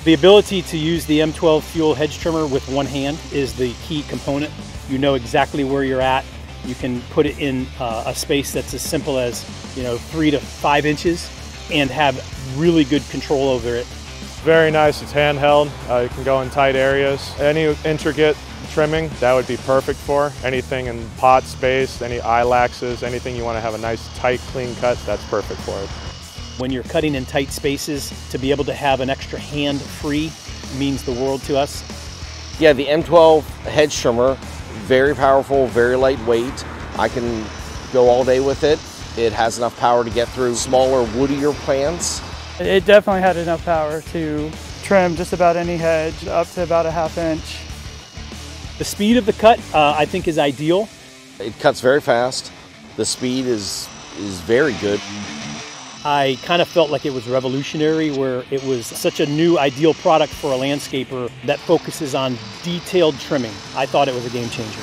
The ability to use the M12 FUEL hedge trimmer with one hand is the key component. You know exactly where you're at. You can put it in a space that's as simple as 3 to 5 inches and have really good control over it. Very nice, it's handheld, it can go in tight areas. Any intricate trimming, that would be perfect for. Anything in pot space, any eyelashes, anything you want to have a nice tight clean cut, that's perfect for it. When you're cutting in tight spaces, to be able to have an extra hand free means the world to us. Yeah, the M12 hedge trimmer, very powerful, very lightweight. I can go all day with it. It has enough power to get through smaller, woodier plants. It definitely had enough power to trim just about any hedge up to about a ½ inch. The speed of the cut, I think, is ideal. It cuts very fast. The speed is very good. I kind of felt like it was revolutionary, where it was such a new, ideal product for a landscaper that focuses on detailed trimming. I thought it was a game changer.